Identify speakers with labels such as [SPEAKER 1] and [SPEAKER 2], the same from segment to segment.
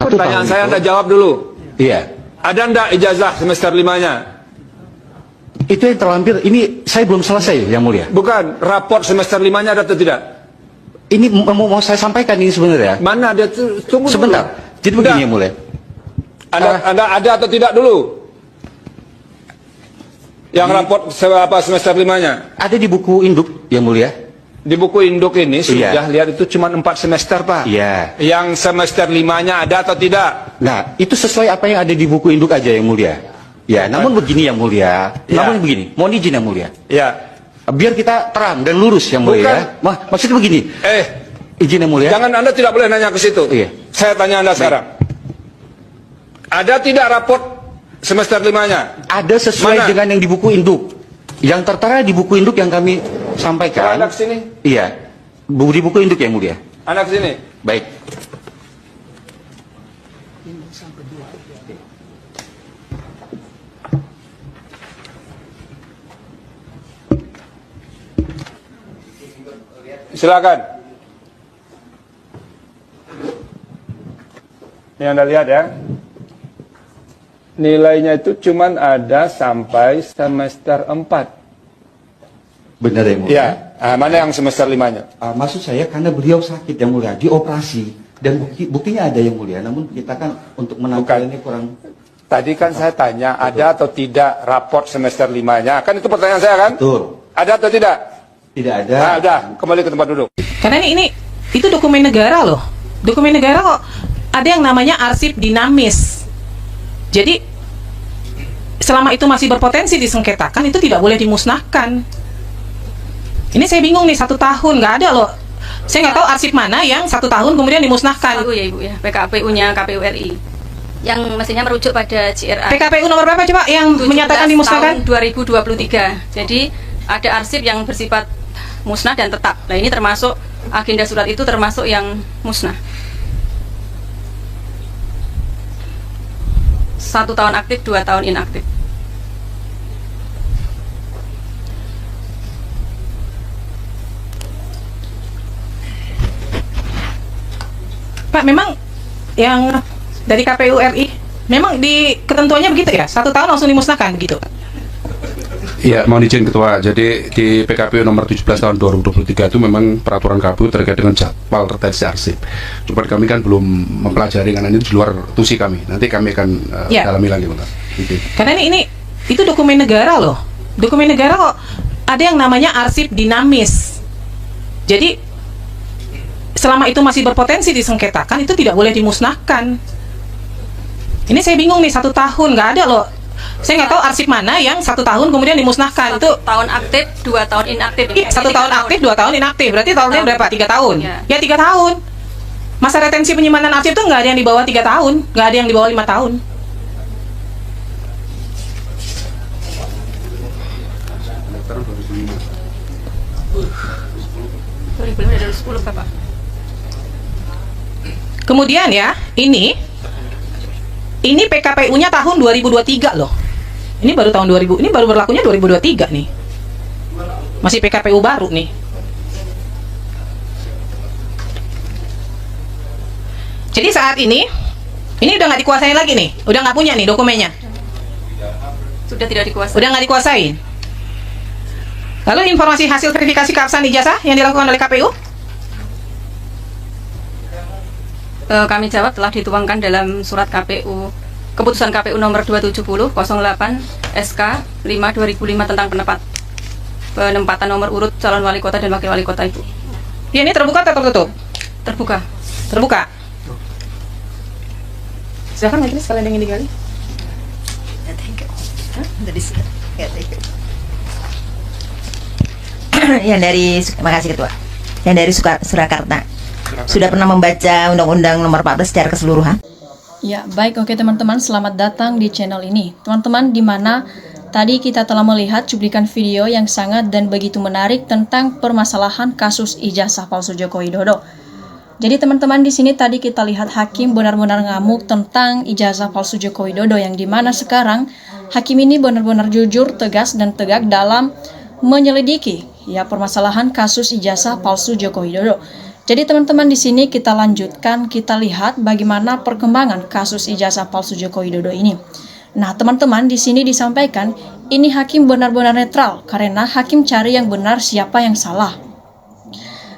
[SPEAKER 1] Pertanyaan saya Anda jawab dulu.
[SPEAKER 2] Iya.
[SPEAKER 1] Ada enggak ijazah semester 5-nya?
[SPEAKER 2] Itu yang terlampir, ini saya belum selesai, Yang Mulia.
[SPEAKER 1] Bukan, raport semester 5-nya ada atau tidak?
[SPEAKER 2] Ini mau saya sampaikan ini sebenarnya.
[SPEAKER 1] Mana dia? Tunggu
[SPEAKER 2] Sebentar.
[SPEAKER 1] dulu.
[SPEAKER 2] Jadi begini, Yang Mulia.
[SPEAKER 1] Anda ada atau tidak dulu? Yang raport semester 5-nya?
[SPEAKER 2] Ada di buku induk, Yang Mulia.
[SPEAKER 1] Di buku induk ini sudah
[SPEAKER 2] Iya.
[SPEAKER 1] lihat itu cuma 4 semester, Pak.
[SPEAKER 2] Iya.
[SPEAKER 1] Yang semester 5-nya ada atau tidak?
[SPEAKER 2] Nah, itu sesuai apa yang ada di buku induk aja, Yang Mulia. Ya, namun begini, Yang Mulia.
[SPEAKER 1] Ya.
[SPEAKER 2] Namun begini, mohon izin, Yang Mulia.
[SPEAKER 1] Ya.
[SPEAKER 2] Biar kita terang dan lurus, Yang Mulia.
[SPEAKER 1] Bukan.
[SPEAKER 2] Maksudnya begini. Izin, Yang Mulia.
[SPEAKER 1] Jangan Anda tidak boleh nanya ke situ.
[SPEAKER 2] Iya.
[SPEAKER 1] Saya tanya Anda sekarang. Ada tidak raport semester 5-nya?
[SPEAKER 2] Ada sesuai
[SPEAKER 1] Mana?
[SPEAKER 2] dengan yang di buku induk. Yang tertera di buku induk yang kami sampaikan.
[SPEAKER 1] Anda kesini.
[SPEAKER 2] Iya. Di buku induk, Yang Mulia.
[SPEAKER 1] Anda kesini.
[SPEAKER 2] Baik.
[SPEAKER 1] Silakan. Ini Anda lihat ya. Nilainya itu cuman ada sampai semester 4.
[SPEAKER 2] Benar, Yang Mulia.
[SPEAKER 1] Ya, mana yang semester 5-nya?
[SPEAKER 2] Maksud saya karena beliau sakit, Yang Mulia, dioperasi dan buktinya ada, Yang Mulia. Namun kita kan untuk menangkal ini kurang.
[SPEAKER 1] Tadi kan saya tanya ada atau tidak raport semester 5-nya. Kan itu pertanyaan saya kan?
[SPEAKER 2] Betul.
[SPEAKER 1] Ada atau tidak?
[SPEAKER 2] Tidak ada.
[SPEAKER 1] Nah, udah, kembali ke tempat duduk.
[SPEAKER 3] Karena ini itu dokumen negara loh. Dokumen negara kok ada yang namanya arsip dinamis. Jadi selama itu masih berpotensi disengketakan, itu tidak boleh dimusnahkan. Ini saya bingung nih, 1 tahun nggak ada loh. Saya nggak tahu arsip mana yang 1 tahun kemudian dimusnahkan.
[SPEAKER 4] Tahu ya Ibu ya, PKPU-nya KPU RI yang mestinya merujuk pada JRA.
[SPEAKER 3] PKPU nomor berapa coba yang
[SPEAKER 4] 17
[SPEAKER 3] menyatakan dimusnahkan?
[SPEAKER 4] tahun 2023. Jadi ada arsip yang bersifat musnah dan tetap. Nah ini termasuk agenda surat itu termasuk yang musnah. 1 tahun aktif, 2 tahun inaktif.
[SPEAKER 3] Pak, memang yang dari KPU RI memang di ketentuannya begitu ya? 1 tahun langsung dimusnahkan begitu?
[SPEAKER 5] Ya, mohon izin Ketua. Jadi di PKPU nomor 17 tahun 2023 itu memang peraturan KPU terkait dengan jadwal retensi arsip. Cuma kami kan belum mempelajari karena ini di luar tusi kami. Nanti kami akan dalami lagi, Pak.
[SPEAKER 3] Karena ini itu dokumen negara loh. Dokumen negara kok ada yang namanya arsip dinamis. Jadi selama itu masih berpotensi disengketakan, itu tidak boleh dimusnahkan. Ini saya bingung nih, 1 tahun nggak ada loh. Saya nggak tahu arsip mana yang 1 tahun kemudian dimusnahkan.
[SPEAKER 4] 1
[SPEAKER 3] Itu
[SPEAKER 4] tahun aktif, 2 tahun inaktif.
[SPEAKER 3] iya, 1 tahun aktif, 2 tahun inaktif. Berarti tahunnya berapa? 3 tahun. Ya 3 tahun. Masa retensi penyimpanan arsip itu nggak ada yang di bawah 3 tahun, nggak ada yang di bawah 5 tahun.
[SPEAKER 4] Dari 10 Bapak.
[SPEAKER 3] Kemudian ya, ini PKPU-nya tahun 2023 loh. Ini baru tahun 2000, ini baru berlakunya 2023 nih. Masih PKPU baru nih. Jadi saat ini udah nggak dikuasain lagi nih, udah nggak punya nih dokumennya.
[SPEAKER 4] Sudah tidak dikuasai.
[SPEAKER 3] Udah nggak dikuasain. Lalu informasi hasil verifikasi keabsahan ijazah yang dilakukan oleh KPU?
[SPEAKER 4] Kami jawab telah dituangkan dalam surat KPU, keputusan KPU nomor 270 08 SK 5 2005 tentang penempatan nomor urut calon wali kota dan wakil wali kota Ibu.
[SPEAKER 3] Ya, ini terbuka atau tertutup?
[SPEAKER 4] Terbuka.
[SPEAKER 3] Terbuka. Silakan majelis kalian yang ingin digali.
[SPEAKER 6] Yang dari, makasih Ketua. Yang dari Surakarta. Sudah pernah membaca Undang-Undang Nomor 14 secara keseluruhan?
[SPEAKER 7] Ya, baik, oke teman-teman, selamat datang di channel ini. Teman-teman, di mana tadi kita telah melihat cuplikan video yang sangat dan begitu menarik tentang permasalahan kasus ijazah palsu Joko Widodo. Jadi teman-teman, di sini tadi kita lihat hakim benar-benar ngamuk tentang ijazah palsu Joko Widodo, yang dimana sekarang hakim ini benar-benar jujur, tegas, dan tegak dalam menyelidiki ya permasalahan kasus ijazah palsu Joko Widodo. Jadi teman-teman di sini kita lanjutkan, kita lihat bagaimana perkembangan kasus ijazah palsu Joko Widodo ini. Nah, teman-teman di sini disampaikan ini hakim benar-benar netral karena hakim cari yang benar siapa yang salah.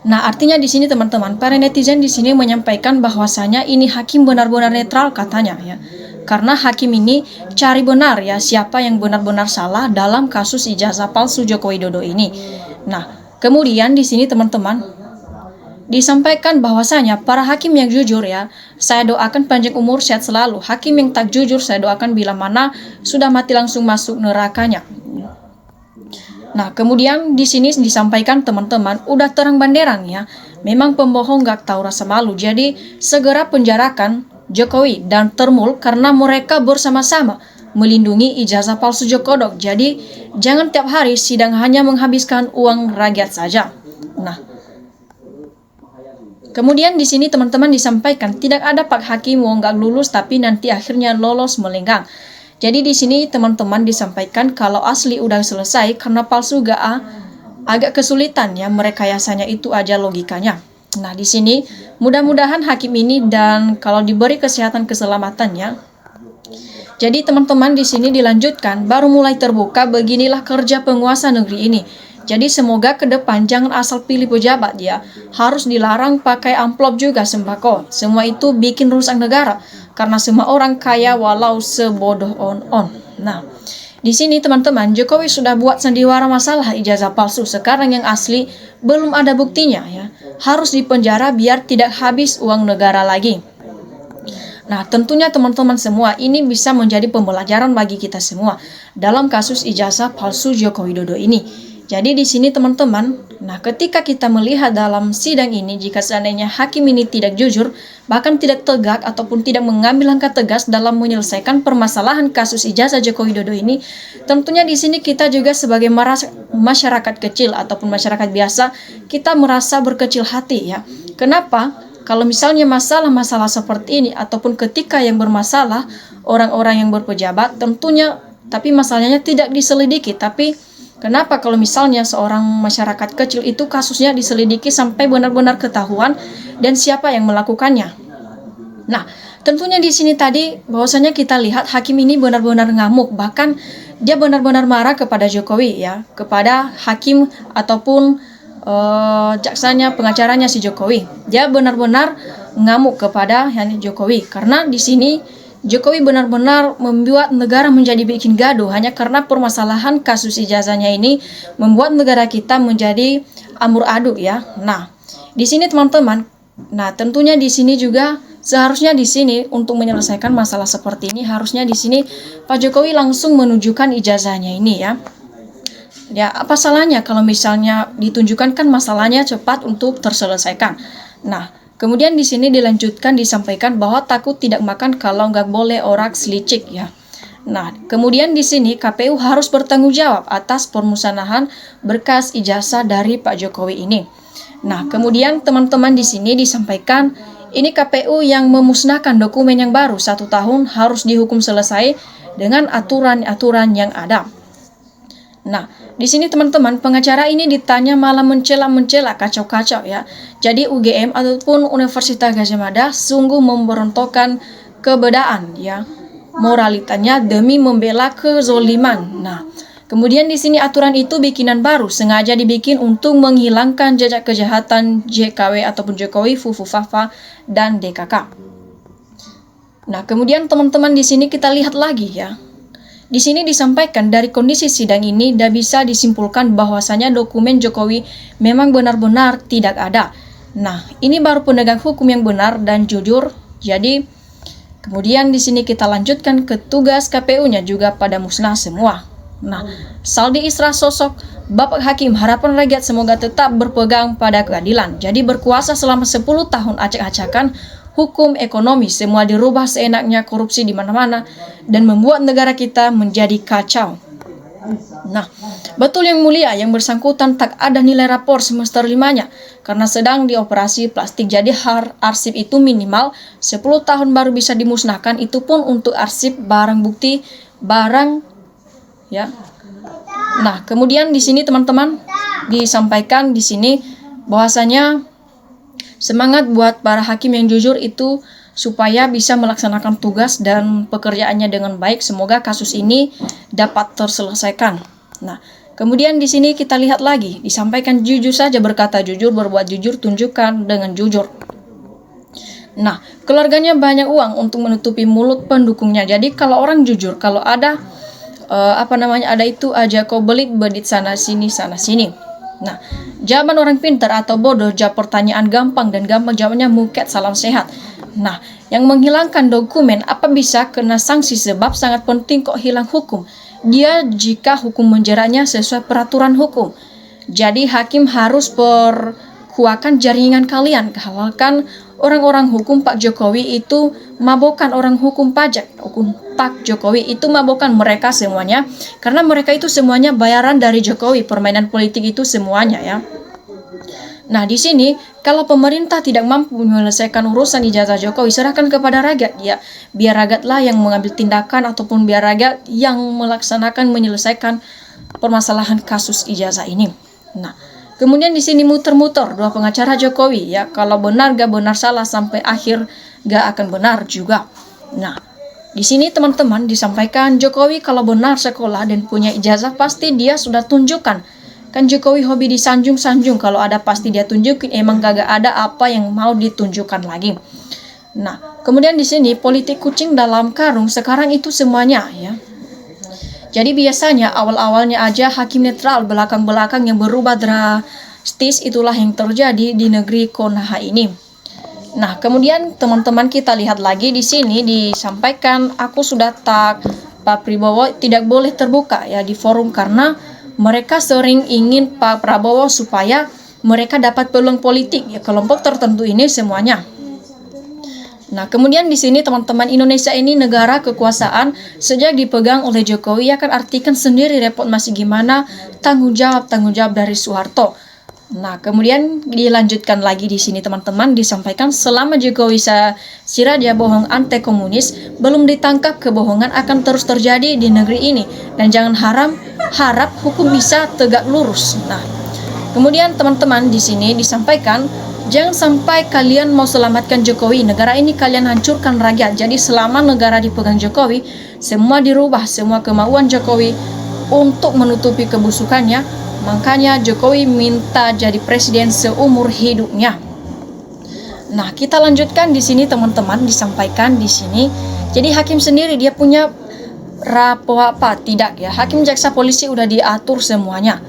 [SPEAKER 7] Nah, artinya di sini teman-teman, para netizen di sini menyampaikan bahwasanya ini hakim benar-benar netral katanya ya. Karena hakim ini cari benar ya siapa yang benar-benar salah dalam kasus ijazah palsu Joko Widodo ini. Nah, kemudian di sini teman-teman disampaikan bahwasanya para hakim yang jujur ya, saya doakan panjang umur sehat selalu. Hakim yang tak jujur saya doakan bila mana sudah mati langsung masuk nerakanya. Nah, kemudian di sini disampaikan teman-teman udah terang benderang ya. Memang pembohong gak tahu rasa malu. Jadi segera penjarakan Jokowi dan Termul karena mereka bersama-sama melindungi ijazah palsu Jokodok. Jadi jangan tiap hari sidang hanya menghabiskan uang rakyat saja. Nah, kemudian di sini teman-teman disampaikan tidak ada pak hakim wong gak lulus tapi nanti akhirnya lolos melenggang. Jadi di sini teman-teman disampaikan kalau asli udah selesai karena palsu agak kesulitan ya merekayasanya itu aja logikanya. Nah, di sini mudah-mudahan hakim ini dan kalau diberi kesehatan keselamatannya. Jadi teman-teman di sini dilanjutkan baru mulai terbuka beginilah kerja penguasa negeri ini. Jadi semoga ke depan jangan asal pilih pejabat ya. Harus dilarang pakai amplop juga sembako. Semua itu bikin rusak negara. Karena semua orang kaya walau sebodoh on. Nah, di sini teman-teman Jokowi sudah buat sandiwara masalah ijazah palsu. Sekarang yang asli belum ada buktinya ya. Harus dipenjara biar tidak habis uang negara lagi. Nah, tentunya teman-teman semua ini bisa menjadi pembelajaran bagi kita semua dalam kasus ijazah palsu Joko Widodo ini. Jadi di sini teman-teman, nah ketika kita melihat dalam sidang ini jika seandainya hakim ini tidak jujur, bahkan tidak tegak ataupun tidak mengambil langkah tegas dalam menyelesaikan permasalahan kasus ijazah Joko Widodo ini, tentunya di sini kita juga sebagai masyarakat kecil ataupun masyarakat biasa, kita merasa berkecil hati ya. Kenapa? Kalau misalnya masalah-masalah seperti ini ataupun ketika yang bermasalah orang-orang yang berpejabat tentunya tapi masalahnya tidak diselidiki. Tapi kenapa kalau misalnya seorang masyarakat kecil itu kasusnya diselidiki sampai benar-benar ketahuan dan siapa yang melakukannya? Nah, tentunya di sini tadi bahwasanya kita lihat hakim ini benar-benar ngamuk, bahkan dia benar-benar marah kepada Jokowi ya, kepada hakim ataupun jaksanya, pengacaranya si Jokowi. Dia benar-benar ngamuk kepada Jokowi karena di sini Jokowi benar-benar membuat negara menjadi bikin gaduh hanya karena permasalahan kasus ijazahnya ini membuat negara kita menjadi amur aduk ya. Nah, di sini teman-teman, nah tentunya di sini juga seharusnya di sini untuk menyelesaikan masalah seperti ini harusnya di sini Pak Jokowi langsung menunjukkan ijazahnya ini ya. Ya, apa salahnya kalau misalnya ditunjukkan kan masalahnya cepat untuk terselesaikan. Nah, kemudian di sini dilanjutkan disampaikan bahwa takut tidak makan kalau nggak boleh orak selicik ya. Nah, kemudian di sini KPU harus bertanggung jawab atas permusnahan berkas ijazah dari Pak Jokowi ini. Nah, kemudian teman-teman di sini disampaikan ini KPU yang memusnahkan dokumen yang baru 1 tahun harus dihukum selesai dengan aturan-aturan yang ada. Nah, di sini teman-teman pengacara ini ditanya malah mencela kacau-kacau ya. Jadi UGM ataupun Universitas Gadjah Mada sungguh memberontakkan kebedaan ya, moralitasnya demi membela kezoliman. Nah, kemudian di sini aturan itu bikinan baru sengaja dibikin untuk menghilangkan jejak kejahatan JKW ataupun Jokowi, Fufu Fafa dan DKK. Nah, kemudian teman-teman di sini kita lihat lagi ya. Di sini disampaikan dari kondisi sidang ini tidak bisa disimpulkan bahwasanya dokumen Jokowi memang benar-benar tidak ada. Nah, ini baru penegak hukum yang benar dan jujur. Jadi, kemudian di sini kita lanjutkan ke tugas KPU-nya juga pada musnah semua. Nah, Saldi Isra sosok Bapak Hakim harapan rakyat semoga tetap berpegang pada keadilan. Jadi berkuasa selama 10 tahun acak-acakan hukum ekonomi semua dirubah seenaknya, korupsi di mana-mana dan membuat negara kita menjadi kacau. Nah, betul yang mulia yang bersangkutan tak ada nilai rapor semester 5-nya karena sedang dioperasi plastik. Jadi arsip itu minimal 10 tahun baru bisa dimusnahkan, itu pun untuk arsip barang bukti barang ya. Nah, kemudian di sini teman-teman disampaikan di sini bahwasanya Semangat buat para hakim yang jujur itu supaya bisa melaksanakan tugas dan pekerjaannya dengan baik. Semoga kasus ini dapat terselesaikan. Nah, kemudian di sini kita lihat lagi, disampaikan jujur saja, berkata jujur, berbuat jujur, tunjukkan dengan jujur. Nah, keluarganya banyak uang untuk menutupi mulut pendukungnya. Jadi kalau orang jujur, kalau ada ada itu aja kau belit bedit sana sini. Nah, jawaban orang pintar atau bodoh, jawab pertanyaan gampang dan gampang jawabnya muket, salam sehat. Nah, yang menghilangkan dokumen apa bisa kena sanksi sebab sangat penting kok hilang hukum. Dia jika hukum menjeranya sesuai peraturan hukum. Jadi hakim harus perkuatkan jaringan kalian, halalkan orang-orang hukum Pak Jokowi itu mabokan orang hukum pajak. Hukum Pak Jokowi itu mabokan mereka semuanya, karena mereka itu semuanya bayaran dari Jokowi, permainan politik itu semuanya ya. Nah, di sini kalau pemerintah tidak mampu menyelesaikan urusan ijazah Jokowi, serahkan kepada rakyat ya. Biar rakyatlah yang mengambil tindakan ataupun biar rakyat yang melaksanakan menyelesaikan permasalahan kasus ijazah ini. Nah, kemudian di sini muter-muter dua pengacara Jokowi ya. Kalau benar gak benar, salah sampai akhir gak akan benar juga. Nah, di sini teman-teman disampaikan Jokowi kalau benar sekolah dan punya ijazah pasti dia sudah tunjukkan. Kan Jokowi hobi disanjung-sanjung, kalau ada pasti dia tunjukin, emang kagak ada apa yang mau ditunjukkan lagi. Nah, kemudian di sini politik kucing dalam karung sekarang itu semuanya ya. Jadi biasanya awal-awalnya aja hakim netral, belakang-belakang yang berubah drastis, itulah yang terjadi di negeri Konoha ini. Nah, kemudian teman-teman kita lihat lagi di sini disampaikan aku sudah Pak Prabowo tidak boleh terbuka ya di forum karena mereka sering ingin Pak Prabowo supaya mereka dapat peluang politik ya, kelompok tertentu ini semuanya. Nah, kemudian di sini teman-teman, Indonesia ini negara kekuasaan sejak dipegang oleh Jokowi, ya kan artikan sendiri repot masih gimana tanggung jawab dari Soeharto. Nah, kemudian dilanjutkan lagi di sini teman-teman disampaikan selama Jokowi sira dia bohong anti komunis, belum ditangkap kebohongan akan terus terjadi di negeri ini dan jangan harap hukum bisa tegak lurus. Nah, kemudian teman-teman di sini disampaikan jangan sampai kalian mau selamatkan Jokowi, negara ini kalian hancurkan rakyat. Jadi selama negara dipegang Jokowi, semua dirubah, semua kemauan Jokowi untuk menutupi kebusukannya. Makanya Jokowi minta jadi presiden seumur hidupnya. Nah, kita lanjutkan di sini teman-teman disampaikan di sini. Jadi hakim sendiri dia punya apa tidak ya? Hakim, jaksa, polisi udah diatur semuanya.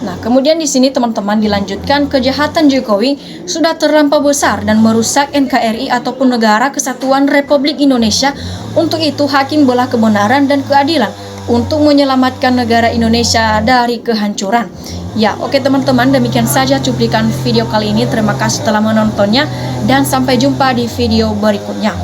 [SPEAKER 7] Nah, kemudian di sini teman-teman dilanjutkan kejahatan Jokowi sudah terlampau besar dan merusak NKRI ataupun Negara Kesatuan Republik Indonesia. Untuk itu hakim belah kebenaran dan keadilan untuk menyelamatkan negara Indonesia dari kehancuran. Ya, oke teman-teman, demikian saja cuplikan video kali ini. Terima kasih telah menontonnya dan sampai jumpa di video berikutnya.